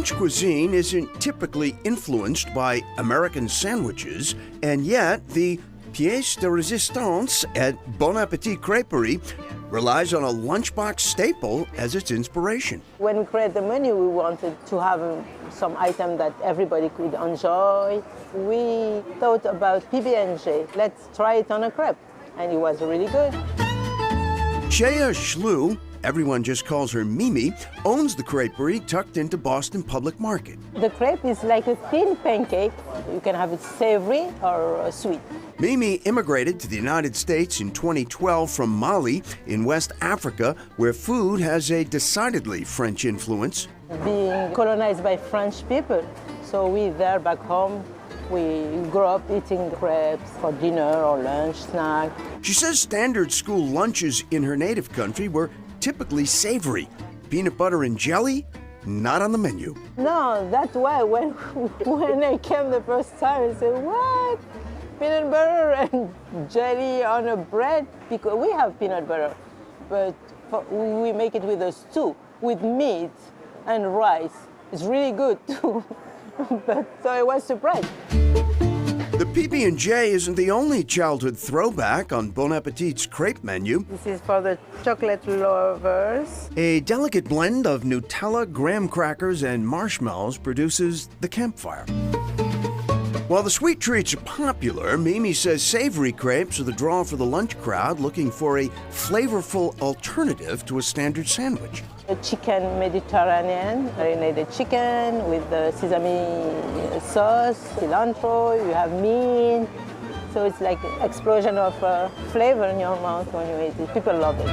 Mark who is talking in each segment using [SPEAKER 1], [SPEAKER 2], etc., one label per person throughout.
[SPEAKER 1] French cuisine isn't typically influenced by American sandwiches, and yet the pièce de résistance at Bon Appetit Crêperie relies on a lunchbox staple as its inspiration.
[SPEAKER 2] When we created the menu, we wanted to have some item that everybody could enjoy. We thought about PB&J. Let's try it on a crepe, and it was really good.
[SPEAKER 1] Shea Schlu, everyone just calls her Mimi, owns the creperie tucked into Boston Public Market.
[SPEAKER 2] The crepe is like a thin pancake. You can have it savory or sweet.
[SPEAKER 1] Mimi immigrated to the United States in 2012 from Mali in West Africa, where food has a decidedly French influence.
[SPEAKER 2] Being colonized by French people, so we there back home, we grew up eating crepes for dinner or lunch, snack.
[SPEAKER 1] She says standard school lunches in her native country were typically savory. Peanut butter and jelly, not on the menu.
[SPEAKER 2] No, that's why when I came the first time, I said, what? Peanut butter and jelly on a bread? Because we have peanut butter, but we make it with a stew, with meat and rice. It's really good too. So I was surprised.
[SPEAKER 1] The PB&J isn't the only childhood throwback on Bon Appetit's crepe menu.
[SPEAKER 2] This is for the chocolate lovers.
[SPEAKER 1] A delicate blend of Nutella, graham crackers, and marshmallows produces the campfire. While the sweet treats are popular, Mimi says savory crepes are the draw for the lunch crowd looking for a flavorful alternative to a standard sandwich.
[SPEAKER 2] A chicken Mediterranean, marinated chicken with the sesame sauce, cilantro, you have mint. So it's like an explosion of flavor in your mouth when you eat it. People love it.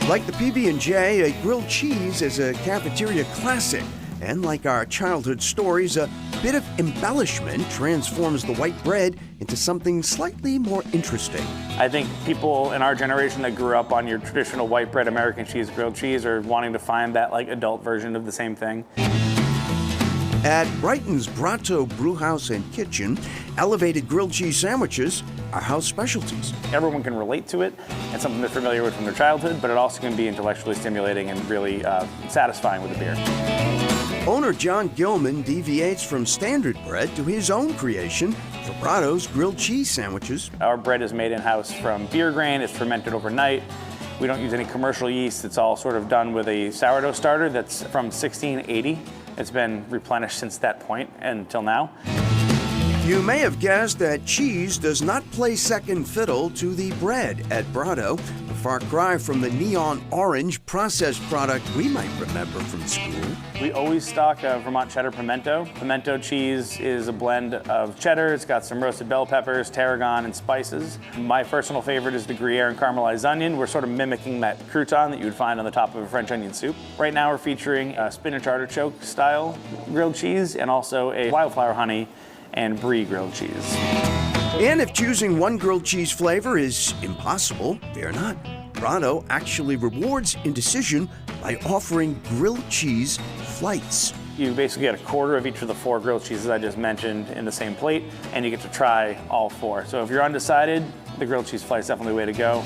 [SPEAKER 2] Like the PB&J, a grilled cheese is a cafeteria classic. And like our childhood stories, a bit of embellishment transforms the white bread into something slightly more interesting.
[SPEAKER 3] I think people in our generation that grew up on your traditional white bread American cheese grilled cheese are wanting to find that like adult version of the same thing.
[SPEAKER 1] At Brighton's Brato Brewhouse and Kitchen, elevated grilled cheese sandwiches are house specialties.
[SPEAKER 3] Everyone can relate to it. It's something they're familiar with from their childhood, but it also can be intellectually stimulating and really satisfying with a beer.
[SPEAKER 1] Owner John Gilman deviates from standard bread to his own creation, Vibrato's grilled cheese sandwiches.
[SPEAKER 3] Our bread is made in-house from beer grain. It's fermented overnight. We don't use any commercial yeast. It's all sort of done with a sourdough starter that's from 1680. It's been replenished since that point until now.
[SPEAKER 1] You may have guessed that cheese does not play second fiddle to the bread at Brato, a far cry from the neon orange processed product we might remember from school.
[SPEAKER 3] We always stock Vermont cheddar pimento. Pimento cheese is a blend of cheddar. It's got some roasted bell peppers, tarragon, and spices. My personal favorite is the Gruyere and caramelized onion. We're sort of mimicking that crouton that you would find on the top of a French onion soup. Right now we're featuring a spinach artichoke style grilled cheese and also a wildflower honey and brie grilled cheese.
[SPEAKER 1] And if choosing one grilled cheese flavor is impossible, fear not. Brato actually rewards indecision by offering grilled cheese flights.
[SPEAKER 3] You basically get a quarter of each of the 4 grilled cheeses I just mentioned in the same plate, and you get to try all 4. So if you're undecided, the grilled cheese flight is definitely the way to go.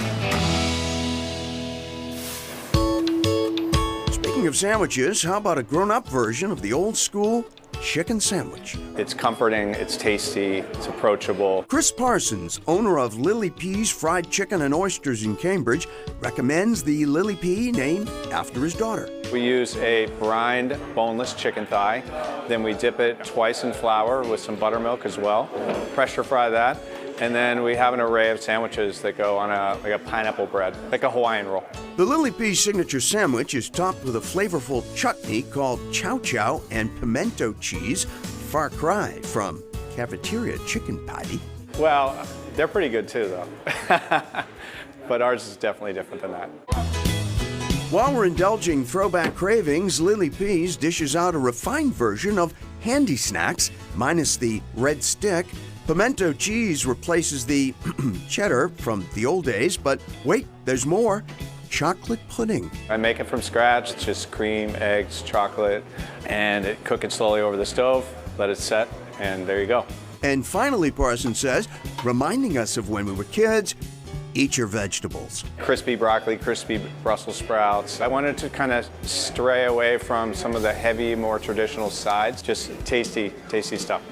[SPEAKER 1] Speaking of sandwiches, how about a grown-up version of the old school chicken sandwich?
[SPEAKER 4] It's comforting, it's tasty, it's approachable.
[SPEAKER 1] Chris Parsons, owner of Lily P's Fried Chicken and Oysters in Cambridge, recommends the Lily P named after his daughter.
[SPEAKER 4] We use a brined boneless chicken thigh, then we dip it twice in flour with some buttermilk as well, pressure fry that, and then we have an array of sandwiches that go on like a pineapple bread, like a Hawaiian roll.
[SPEAKER 1] The Lily P signature sandwich is topped with a flavorful chutney called chow chow and pimento cheese, far cry from cafeteria chicken patty.
[SPEAKER 4] Well, they're pretty good too, though. But ours is definitely different than that.
[SPEAKER 1] While we're indulging throwback cravings, Lily P's dishes out a refined version of handy snacks, minus the red stick. Pimento cheese replaces the cheddar from the old days, but wait, there's more. Chocolate pudding.
[SPEAKER 4] I make it from scratch. It's just cream, eggs, chocolate, and cook it slowly over the stove, let it set, and there you go.
[SPEAKER 1] And finally, Parsons says, reminding us of when we were kids, eat your vegetables.
[SPEAKER 4] Crispy broccoli, crispy Brussels sprouts. I wanted to kind of stray away from some of the heavy, more traditional sides. Just tasty, tasty stuff.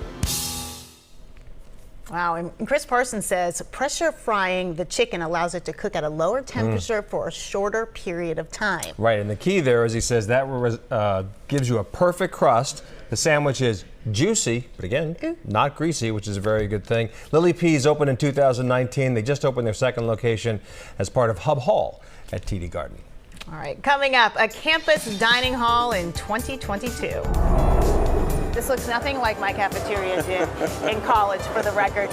[SPEAKER 5] Wow, and Chris Parsons says pressure frying the chicken allows it to cook at a lower temperature for a shorter period of time.
[SPEAKER 6] Right, and the key there is he says that gives you a perfect crust. The sandwich is juicy, but again, not greasy, which is a very good thing. Lily Peas opened in 2019. They just opened their second location as part of Hub Hall at TD Garden.
[SPEAKER 5] All right, coming up, a campus dining hall in 2022. This looks nothing like my cafeteria did in college, for the record.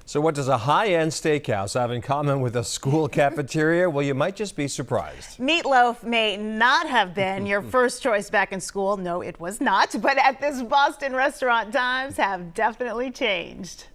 [SPEAKER 6] So what does a high-end steakhouse have in common with a school cafeteria? Well, you might just be surprised.
[SPEAKER 5] Meatloaf may not have been your first choice back in school. No, it was not. But at this Boston restaurant, times have definitely changed.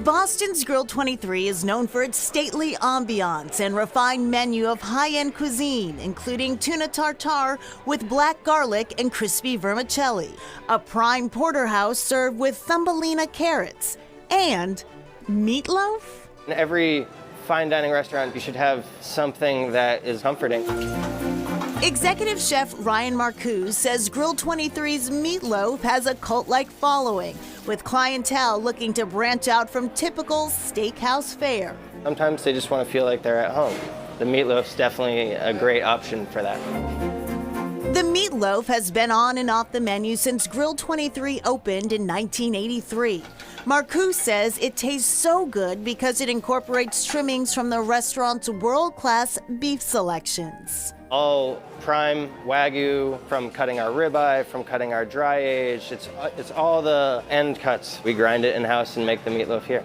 [SPEAKER 5] Boston's Grill 23 is known for its stately ambiance and refined menu of high-end cuisine, including tuna tartare with black garlic and crispy vermicelli, a prime porterhouse served with Thumbelina carrots, and meatloaf?
[SPEAKER 7] In every fine dining restaurant, you should have something that is comforting.
[SPEAKER 5] Executive Chef Ryan Marcoux says Grill 23's meatloaf has a cult-like following, with clientele looking to branch out from typical steakhouse fare.
[SPEAKER 7] Sometimes they just want to feel like they're at home. The meatloaf's definitely a great option for that.
[SPEAKER 5] The meatloaf has been on and off the menu since Grill 23 opened in 1983. Marcoux says it tastes so good because it incorporates trimmings from the restaurant's world-class beef selections.
[SPEAKER 7] All prime Wagyu, from cutting our ribeye, from cutting our dry aged. It's all the end cuts. We grind it in-house and make the meatloaf here.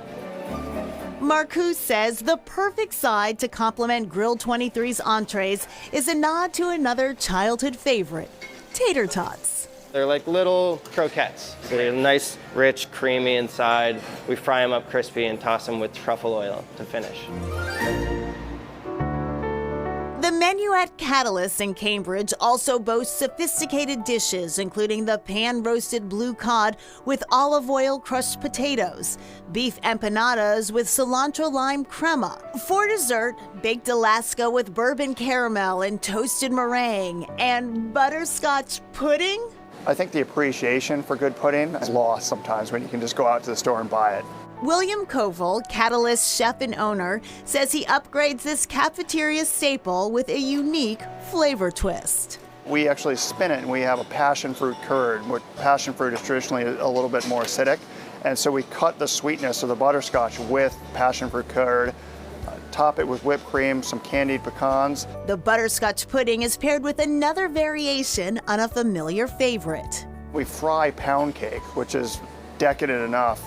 [SPEAKER 5] Marcoux says the perfect side to complement Grill 23's entrees is a nod to another childhood favorite, tater tots.
[SPEAKER 7] They're like little croquettes. So they're nice, rich, creamy inside. We fry them up crispy and toss them with truffle oil to finish.
[SPEAKER 5] The menu at Catalyst in Cambridge also boasts sophisticated dishes, including the pan-roasted blue cod with olive oil crushed potatoes, beef empanadas with cilantro lime crema. For dessert, baked Alaska with bourbon caramel and toasted meringue, and butterscotch pudding?
[SPEAKER 8] I think the appreciation for good pudding is lost sometimes when you can just go out to the store and buy it.
[SPEAKER 5] William Koval, Catalyst chef and owner, says he upgrades this cafeteria staple with a unique flavor twist.
[SPEAKER 8] We actually spin it and we have a passion fruit curd. Passion fruit is traditionally a little bit more acidic, and so we cut the sweetness of the butterscotch with passion fruit curd, top it with whipped cream, some candied pecans.
[SPEAKER 5] The butterscotch pudding is paired with another variation on a familiar favorite.
[SPEAKER 8] We fry pound cake, which is decadent enough,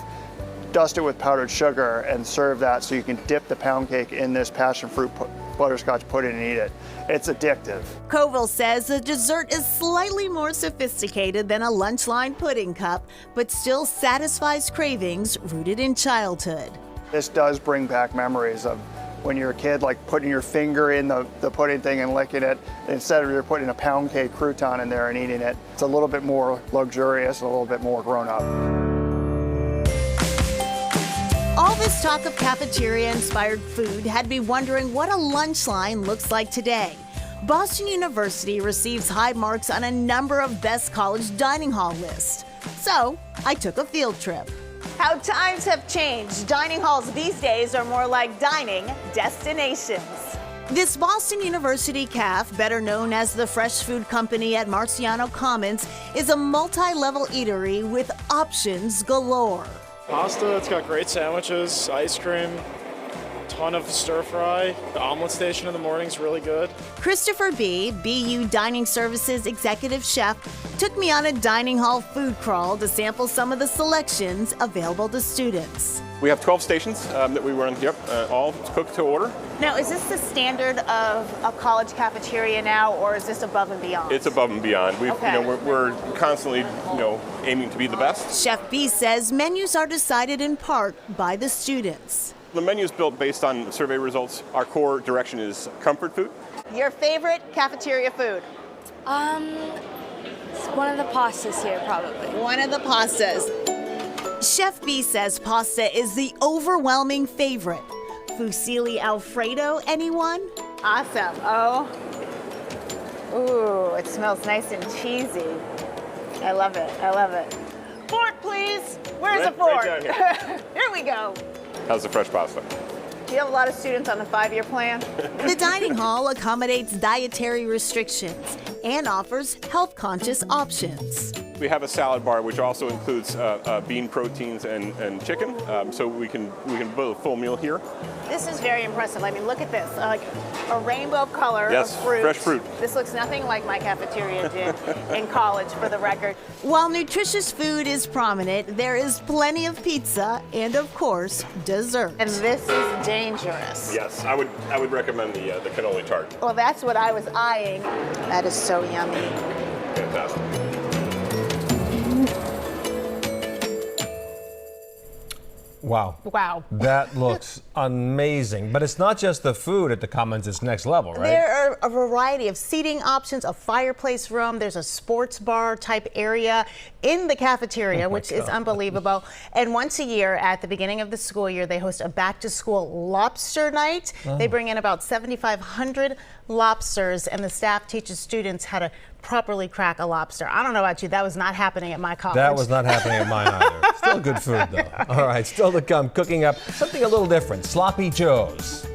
[SPEAKER 8] dust it with powdered sugar and serve that so you can dip the pound cake in this passion fruit butterscotch pudding and eat it. It's addictive.
[SPEAKER 5] Koval says the dessert is slightly more sophisticated than a lunchline pudding cup, but still satisfies cravings rooted in childhood.
[SPEAKER 8] This does bring back memories of when you're a kid, like putting your finger in the pudding thing and licking it, instead of you're putting a pound cake crouton in there and eating it. It's a little bit more luxurious, a little bit more grown up.
[SPEAKER 5] All this talk of cafeteria-inspired food had me wondering what a lunch line looks like today. Boston University receives high marks on a number of best college dining hall lists. So I took a field trip. How times have changed. Dining halls these days are more like dining destinations. This Boston University Caf, better known as the Fresh Food Company at Marciano Commons, is a multi-level eatery with options galore.
[SPEAKER 9] Pasta, it's got great sandwiches, ice cream, ton of stir fry. The omelet station in the morning is really good.
[SPEAKER 5] Christopher B., BU Dining Services executive chef, took me on a dining hall food crawl to sample some of the selections available to students.
[SPEAKER 10] We have 12 stations that we run, all cooked to order.
[SPEAKER 5] Now, is this the standard of a college cafeteria now, or is this above and beyond?
[SPEAKER 10] It's above and beyond. We're constantly, aiming to be the best.
[SPEAKER 5] Chef B says menus are decided in part by the students.
[SPEAKER 10] The menu is built based on survey results. Our core direction is comfort food.
[SPEAKER 5] Your favorite cafeteria food?
[SPEAKER 11] It's one of the pastas here, probably.
[SPEAKER 5] One of the pastas. Chef B says pasta is the overwhelming favorite. Fusilli Alfredo, anyone? Awesome. Oh. Ooh, it smells nice and cheesy. I love it. I love it. Fork, please. Where's the fork?
[SPEAKER 10] Right down here.
[SPEAKER 5] Here we go.
[SPEAKER 10] How's the fresh pasta?
[SPEAKER 5] Do you have a lot of students on the 5-year plan? The dining hall accommodates dietary restrictions and offers health-conscious options.
[SPEAKER 10] We have a salad bar, which also includes bean proteins and chicken, so we can build a full meal here.
[SPEAKER 5] This is very impressive. I mean, look at this, like a rainbow color of fruit.
[SPEAKER 10] Fresh fruit.
[SPEAKER 5] This looks nothing like my cafeteria did in college, for the record. While nutritious food is prominent, there is plenty of pizza and, of course, dessert. And this is dangerous.
[SPEAKER 10] Yes, I would recommend the cannoli tart.
[SPEAKER 5] Well, that's what I was eyeing. That is so yummy.
[SPEAKER 10] Fantastic.
[SPEAKER 6] Wow.
[SPEAKER 5] Wow.
[SPEAKER 6] That looks amazing. But it's not just the food at the Commons, it's next level, right?
[SPEAKER 5] There are a variety of seating options, a fireplace room, there's a sports bar type area in the cafeteria, which is unbelievable. And once a year at the beginning of the school year, they host a back to school lobster night. They bring in about 7,500 lobsters, and the staff teaches students how to properly crack a lobster. I don't know about you, that was not happening at my college.
[SPEAKER 6] That was not happening at mine either. Still good food, though. All right, still to come, cooking up something a little different, Sloppy Joe's.